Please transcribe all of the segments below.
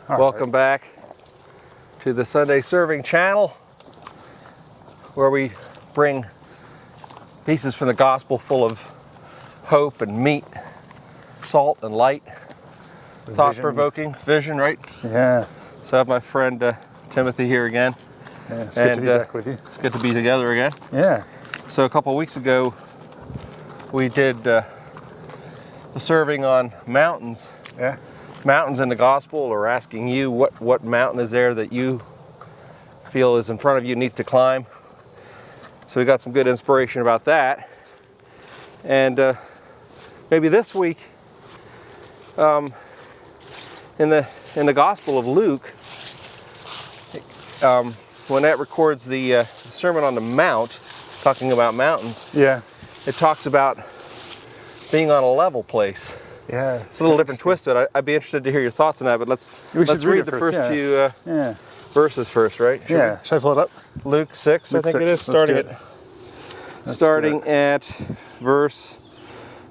Welcome back to the Sunday Serving channel, where we bring pieces from the gospel full of hope and meat, salt and light, thought-provoking, vision, right? Yeah. So I have my friend Timothy here again. Yeah, it's good to be back with you. It's good to be together again. Yeah. So a couple of weeks ago, we did the serving on mountains. Yeah. Mountains in the gospel, or asking you what mountain is there that you feel is in front of you, need to climb. So we got some good inspiration about that. And maybe this week, in the Gospel of Luke, when that records the Sermon on the Mount, talking about mountains, Yeah. it talks about being on a level place. Yeah. It's a little different twist to it. I'd be interested to hear your thoughts on that, but let's read the first few verses first, right? Should I pull it up? Luke 6, Luke I think 6. it is, starting at verse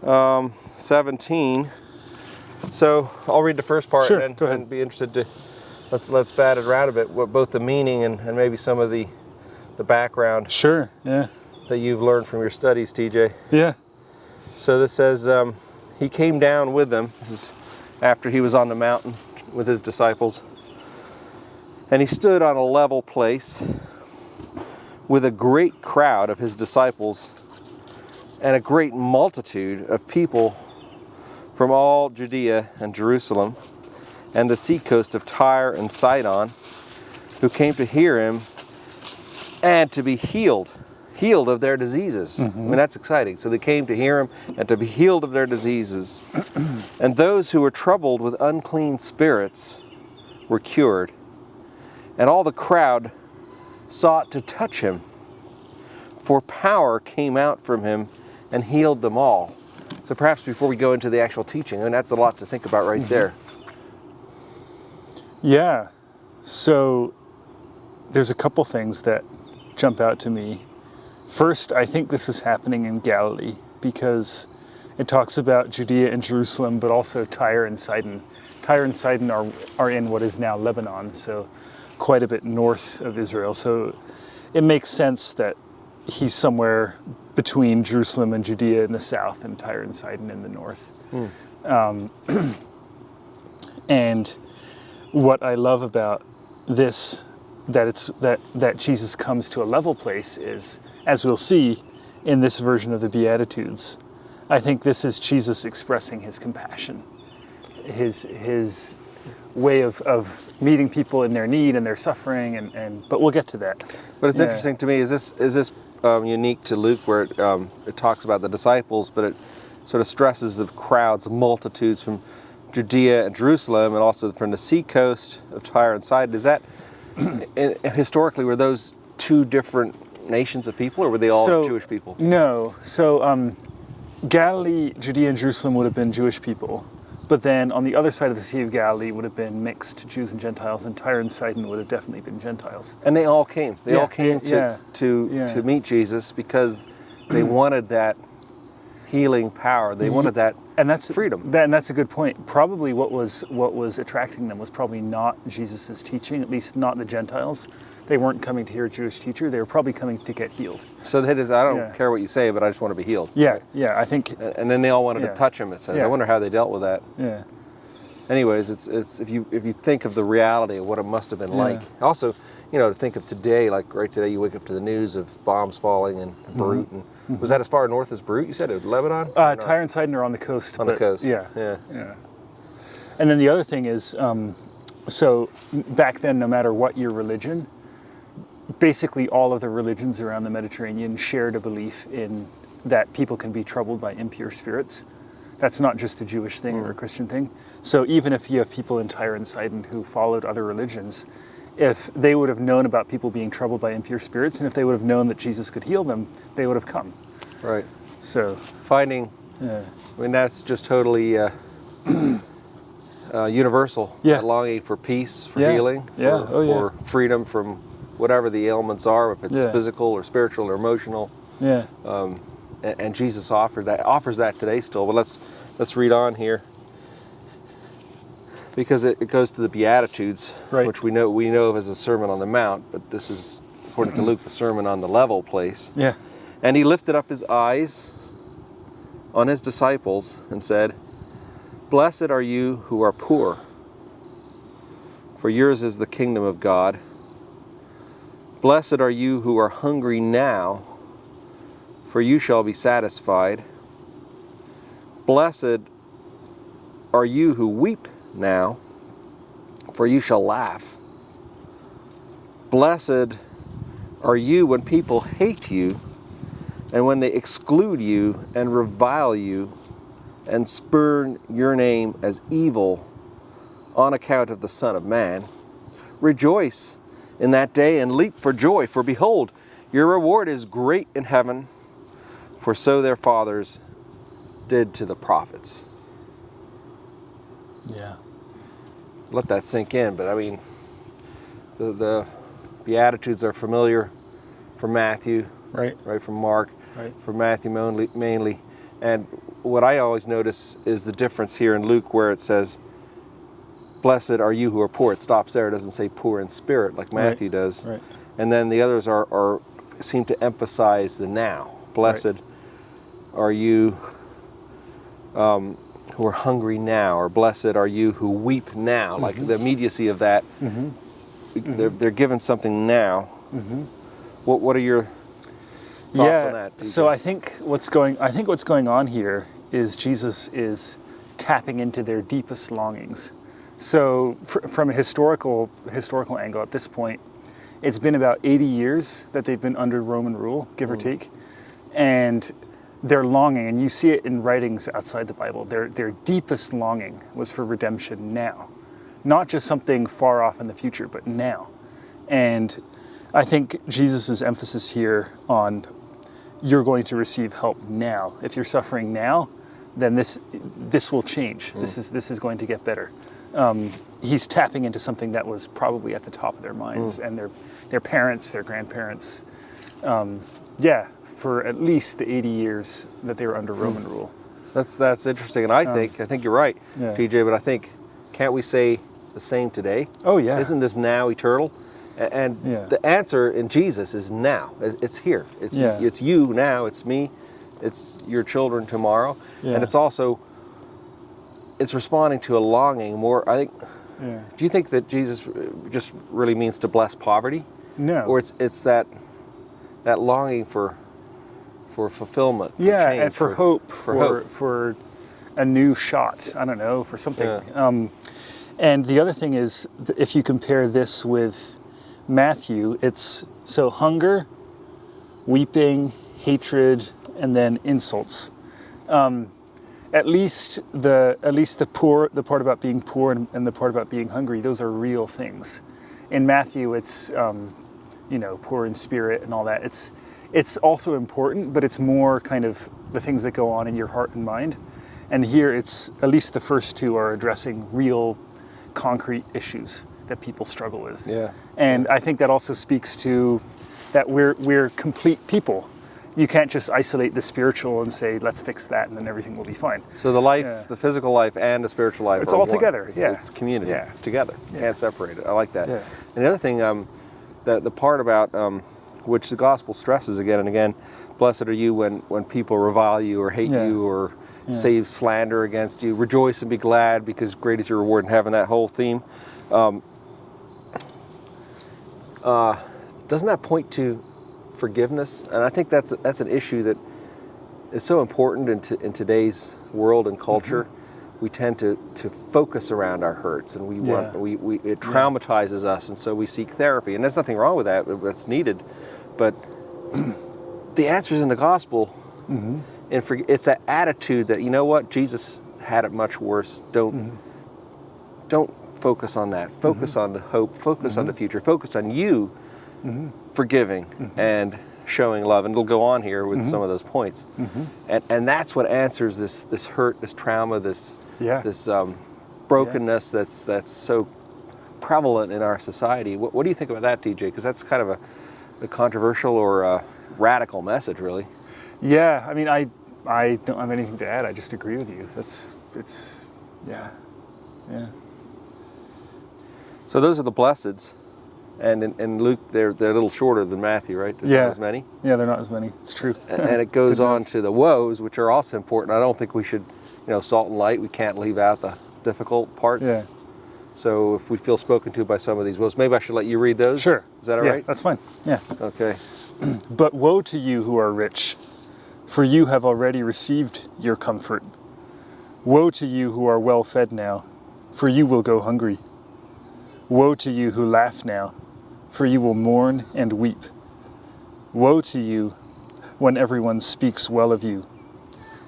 17. So I'll read the first part. Sure, and go ahead. and be interested to let's bat it around a bit. What both the meaning and maybe some of the background Sure. Yeah. that you've learned from your studies, TJ. Yeah. So this says, he came down with them. This is after he was on the mountain with his disciples. And he stood on a level place with a great crowd of his disciples and a great multitude of people from all Judea and Jerusalem and the seacoast of Tyre and Sidon, who came to hear him and to be healed of their diseases. I mean, that's exciting. So they came to hear him and to be healed of their diseases. And those who were troubled with unclean spirits were cured. And all the crowd sought to touch him, for power came out from him and healed them all. So perhaps before we go into the actual teaching, and that's a lot to think about right there. Yeah. So there's a couple things that jump out to me. First, I think this is happening in Galilee because it talks about Judea and Jerusalem, but also Tyre and Sidon. Tyre and Sidon are in what is now Lebanon, so quite a bit north of Israel. So it makes sense that he's somewhere between Jerusalem and Judea in the south and Tyre and Sidon in the north. And what I love about this, that Jesus comes to a level place, is, as we'll see in this version of the Beatitudes, I think this is Jesus expressing his compassion, his way of meeting people in their need and their suffering, but we'll get to that. But it's interesting to me, is this unique to Luke, where it talks about the disciples, but it sort of stresses the crowds, multitudes from Judea and Jerusalem, and also from the seacoast of Tyre and Sidon. Is that, historically, were those two different nations of people, or were they all Jewish people? No. So Galilee, Judea and Jerusalem would have been Jewish people, but then on the other side of the Sea of Galilee would have been mixed Jews and Gentiles, and Tyre and Sidon would have definitely been Gentiles. And they all came. They all came to meet Jesus because they wanted that healing power. They wanted that freedom. And that's a good point. Probably what was attracting them was probably not Jesus' teaching, at least not the Gentiles. They weren't coming to hear a Jewish teacher. They were probably coming to get healed. So that is, I don't care what you say, but I just want to be healed. Yeah, right? Yeah, I think. And then they all wanted to touch him. It says. I wonder how they dealt with that. Yeah. Anyways, it's if you think of the reality of what it must have been like. Also, to think of today, like right today, you wake up to the news of bombs falling in Beirut, and was that as far north as Beirut? You said it, Lebanon? Tyre and Sidon are on the coast. On the coast. Yeah. And then the other thing is, so back then, no matter what your religion, basically all of the religions around the Mediterranean shared a belief in that people can be troubled by impure spirits. That's not just a Jewish thing or a Christian thing. So even if you have people in Tyre and Sidon who followed other religions, if they would have known about people being troubled by impure spirits, and if they would have known that Jesus could heal them, they would have come. Right. So finding, I mean, that's just totally universal. That longing for peace, for healing, for freedom from whatever the ailments are, if it's physical or spiritual or emotional. And Jesus offers that today still. But let's read on here. because it goes to the Beatitudes, Right. which we know of as a Sermon on the Mount, but this is, according to Luke, the Sermon on the level place. Yeah. And he lifted up his eyes on his disciples and said, "Blessed are you who are poor, for yours is the kingdom of God. Blessed are you who are hungry now, for you shall be satisfied. Blessed are you who weep now, for you shall laugh. Blessed are you when people hate you, and when they exclude you and revile you and spurn your name as evil on account of the Son of Man. Rejoice in that day and leap for joy, for behold, your reward is great in heaven, for so their fathers did to the prophets." Yeah. Let that sink in, but I mean, the Beatitudes are familiar from Matthew, Right. from Mark, Right. from Matthew mainly. And what I always notice is the difference here in Luke, where it says, "Blessed are you who are poor." It stops there. It doesn't say poor in spirit like Matthew does. Right. And then the others seem to emphasize the now. Blessed are you who are hungry now, or blessed are you who weep now. Like the immediacy of that. They're given something now. What are your thoughts on that, DJ? So I think what's going on here is Jesus is tapping into their deepest longings. So from a historical angle at this point, it's been about 80 years that they've been under Roman rule, give or take. And their longing, and you see it in writings outside the Bible, their deepest longing was for redemption now. Not just something far off in the future, but now. And I think Jesus' emphasis here on you're going to receive help now. If you're suffering now, then this will change. This is going to get better. He's tapping into something that was probably at the top of their minds, and their parents, their grandparents, for at least the 80 years that they were under Roman rule. That's interesting, and I think you're right, Yeah. TJ. But I think, can't we say the same today? Oh yeah. Isn't this now eternal? And the answer in Jesus is now. It's here. It's you now. It's me. It's your children tomorrow. Yeah. And it's responding to a longing more. I think. Yeah. Do you think that Jesus just really means to bless poverty? No. Or it's that longing for fulfillment, for change, and for hope, for a new shot. I don't know, for something. Yeah. And the other thing is, if you compare this with Matthew, it's so hunger, weeping, hatred, and then insults. At least the poor, the part about being poor and the part about being hungry, those are real things. In Matthew, it's poor in spirit and all that. It's also important, but it's more kind of the things that go on in your heart and mind. And here, it's at least the first two are addressing real, concrete issues that people struggle with. Yeah. And I think that also speaks to that we're complete people. You can't just isolate the spiritual and say, let's fix that and then everything will be fine. So the life, the physical life and the spiritual life It's are all one. together. It's community. Yeah. It's together. You can't separate it. I like that. Yeah. And the other thing, the part about, which the gospel stresses again and again, blessed are you when people revile you or hate you or say slander against you. Rejoice and be glad because great is your reward in heaven. That whole theme. Doesn't that point to forgiveness? And I think that's an issue that is so important in today's world and culture. We tend to focus around our hurts, and it traumatizes us, and so we seek therapy. And there's nothing wrong with that. That's needed, but the answer's in the gospel. And it's that attitude that, you know what, Jesus had it much worse. Don't focus on that. Focus on the hope. Focus on the future. Focus on you forgiving and showing love. And it'll go on here with some of those points. And that's what answers this hurt, this trauma, this brokenness that's so prevalent in our society. What do you think about that, TJ? Because that's kind of a controversial or a radical message, really. Yeah, I mean, I don't have anything to add. I just agree with you. So those are the blesseds. And in Luke, they're a little shorter than Matthew, right? There's not as many. Yeah, they're not as many. It's true. And it goes on to the woes, which are also important. I don't think we should, salt and light. We can't leave out the difficult parts. Yeah. So if we feel spoken to by some of these woes, maybe I should let you read those. Sure. Is that all Yeah, right? that's fine. Yeah. Okay. But woe to you who are rich, for you have already received your comfort. Woe to you who are well fed now, for you will go hungry. Woe to you who laugh now, for you will mourn and weep. Woe to you when everyone speaks well of you,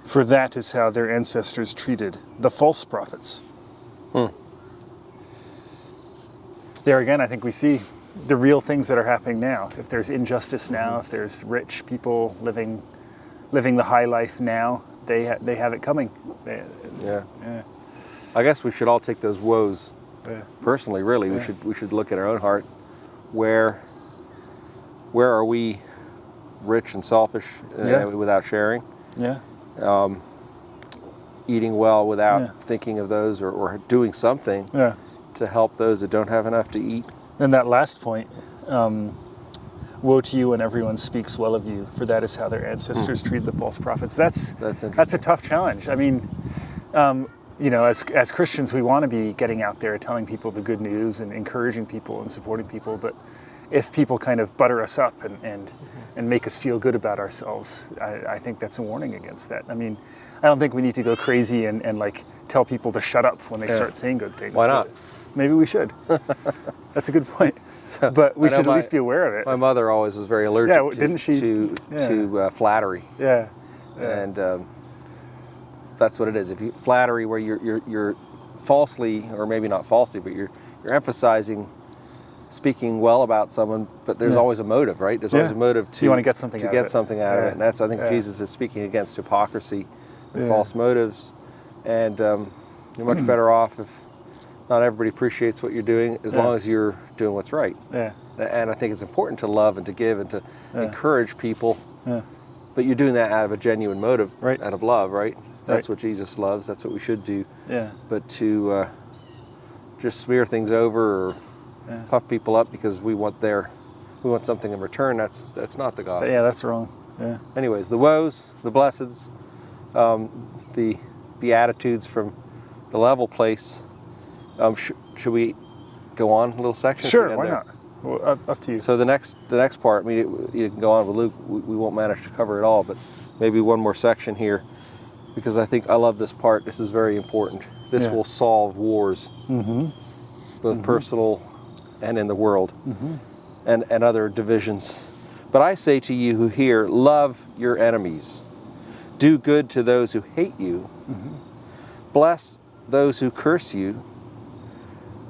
for that is how their ancestors treated the false prophets. There again, I think we see the real things that are happening now. If there's injustice now, if there's rich people living the high life now, they have it coming. Yeah. I guess we should all take those woes personally. Really, we should look at our own heart. Where are we rich and selfish without sharing? Yeah. Eating well without thinking of those, or doing something to help those that don't have enough to eat. And that last point, woe to you when everyone speaks well of you, for that is how their ancestors treated the false prophets. That's a tough challenge. I mean, as Christians, we want to be getting out there, telling people the good news and encouraging people and supporting people. But if people kind of butter us up and make us feel good about ourselves, I think that's a warning against that. I mean, I don't think we need to go crazy and like tell people to shut up when they start saying good things. Why not? Maybe we should. That's a good point. But we should at least be aware of it. My mother always was very allergic to flattery. Yeah. And that's what it is. If you flattery, where you're falsely, or maybe not falsely, but you're emphasizing speaking well about someone, but there's always a motive, right? There's always a motive to you want to get something out of it, and that's, I think, Jesus is speaking against hypocrisy and false motives. And you're much better off if not everybody appreciates what you're doing, as long as you're doing what's right. Yeah. And I think it's important to love and to give and to encourage people. Yeah. But you're doing that out of a genuine motive, Right. out of love, right? That's what Jesus loves. That's what we should do. Yeah. But to just smear things over or puff people up because we want something in return, that's not the gospel. Yeah, that's wrong. Yeah. Anyways, the woes, the blesseds, the Beatitudes from the level place. Should we go on a little section? Sure, why not? Well, up to you. So the next part, I mean, you can go on with Luke. We won't manage to cover it all, but maybe one more section here, because I love this part. This is very important. This will solve wars, both personal and in the world, and other divisions. But I say to you who hear, love your enemies. Do good to those who hate you. Bless those who curse you.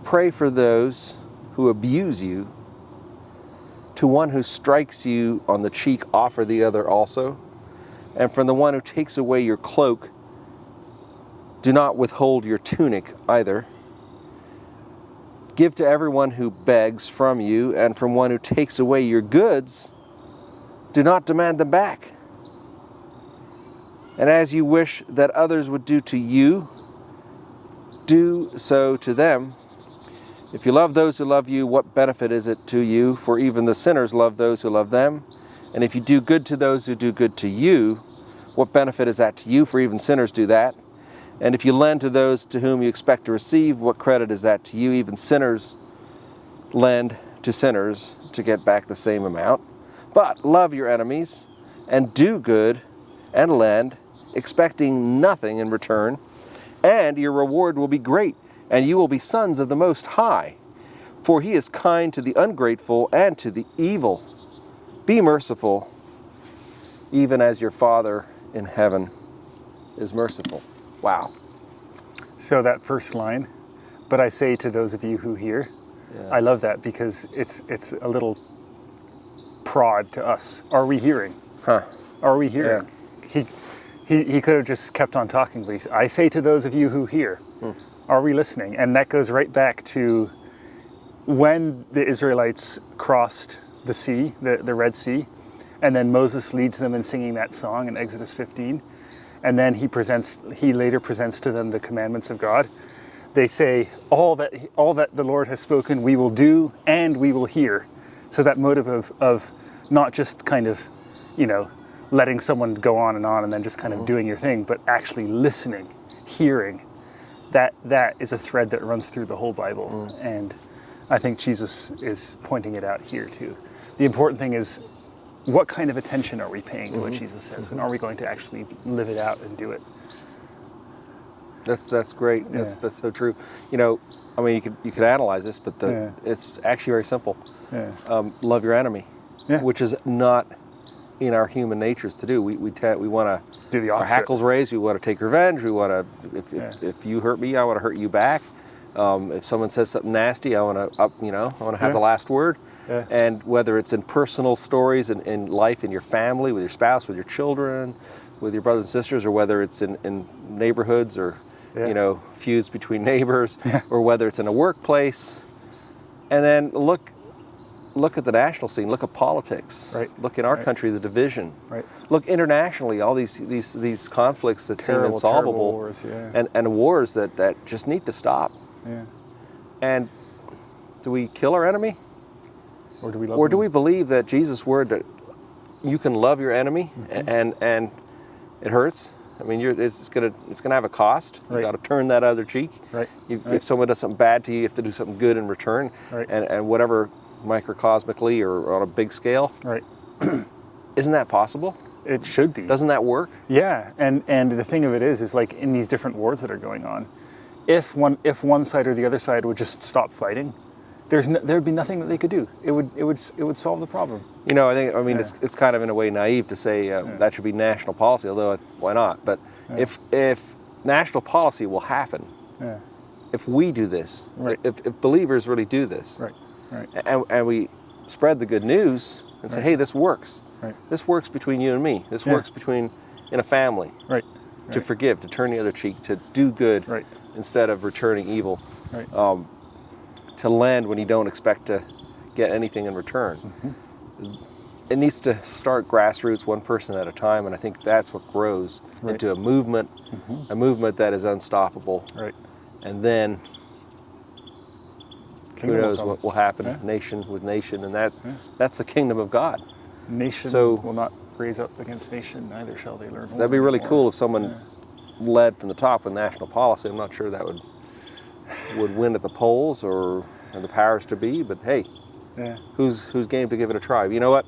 Pray for those who abuse you. To one who strikes you on the cheek, offer the other also. And from the one who takes away your cloak, do not withhold your tunic either. Give to everyone who begs from you, and from one who takes away your goods, do not demand them back. And as you wish that others would do to you, do so to them. If you love those who love you, what benefit is it to you? For even the sinners love those who love them. And if you do good to those who do good to you, what benefit is that to you? For even sinners do that. And if you lend to those to whom you expect to receive, what credit is that to you? Even sinners lend to sinners to get back the same amount. But love your enemies, and do good, and lend, expecting nothing in return. And your reward will be great, and you will be sons of the Most High. For he is kind to the ungrateful and to the evil. Be merciful, even as your Father in heaven is merciful. Wow. So that first line, but I say to those of you who hear, I love that because it's a little prod to us. Are we hearing? Are we hearing? Yeah. He could have just kept on talking, please. I say to those of you who hear, are we listening? And that goes right back to when the Israelites crossed the sea, the Red Sea, and then Moses leads them in singing that song in Exodus 15, and then he later presents to them the commandments of God. they say, all that the Lord has spoken, we will do and we will hear. So that motive of not just kind of, letting someone go on and then just kind of doing your thing, but actually listening, hearing, that is a thread that runs through the whole Bible. And I think Jesus is pointing it out here too. The important thing is, what kind of attention are we paying to what Jesus says, and are we going to actually live it out and do it? That's great. Yeah. That's so true. You could analyze this, but it's actually very simple. Yeah. Love your enemy, Yeah. which is not in our human natures to do. We want to Do the our opposite. hackles raised. We want to take revenge. We want to if you hurt me, I want to hurt you back. If someone says something nasty, I want to have the last word. Yeah. And whether it's in personal stories in life, in your family, with your spouse, with your children, with your brothers and sisters, or whether it's in neighborhoods or feuds between neighbors, or whether it's in a workplace. And then look at the national scene. Look at politics. Right. Look in our country, the division. Right. Look internationally, all these conflicts that seem Terrible insolvable, wars, and wars that just need to stop. Yeah. And do we kill our enemy? Or do we love Or them? do we believe that Jesus' word that you can love your enemy and it hurts? I mean, it's gonna have a cost. You Right. got to turn that other cheek. Right. If someone does something bad to you, you have to do something good in return. Right. And whatever microcosmically or on a big scale. Right. Isn't that possible? It should be. Doesn't that work? Yeah, and the thing of it is like in these different wars that are going on, if one side or the other side would just stop fighting, there'd be nothing that they could do. It would solve the problem. It's kind of in a way naive to say that should be national policy, although why not? But if national policy will happen, if we do this, Right. if believers really do this, Right. Right. and we spread the good news and say, hey, this works. Right. This works between you and me. This works in a family. Right. To forgive, to turn the other cheek, to do good Right. instead of returning evil. Right. To lend when you don't expect to get anything in return. It needs to start grassroots, one person at a time, and I think that's what grows into a movement that is unstoppable. Right. And then Kingdom who knows will come. what will happen, nation with nation, and that's the kingdom of God. Nation So- will not raise up against nation, neither shall they learn. That'd be really cool if someone led from the top with national policy. I'm not sure that would win at the polls or the powers to be, but hey, who's game to give it a try? You know what?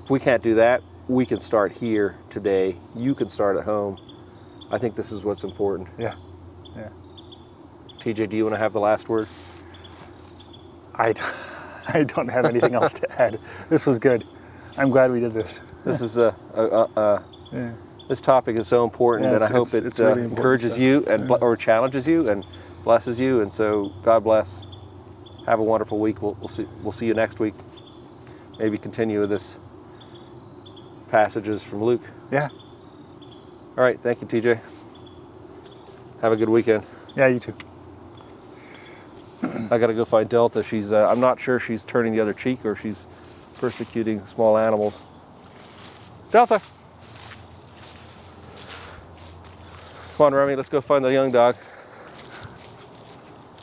If we can't do that, we can start here today. You can start at home. I think this is what's important. Yeah. Yeah. TJ, do you want to have the last word? I don't have anything else to add. This was good. I'm glad we did this. This is this topic is so important, and I hope it it's really important encourages stuff. you and or challenges you and blesses you. And so, God bless. Have a wonderful week. We'll see you next week. Maybe continue with this passages from Luke. Yeah. All right. Thank you, TJ. Have a good weekend. Yeah, you too. I got to go find Delta. She's I'm not sure she's turning the other cheek or she's persecuting small animals. Delta. Come on, Remy. Let's go find the young dog.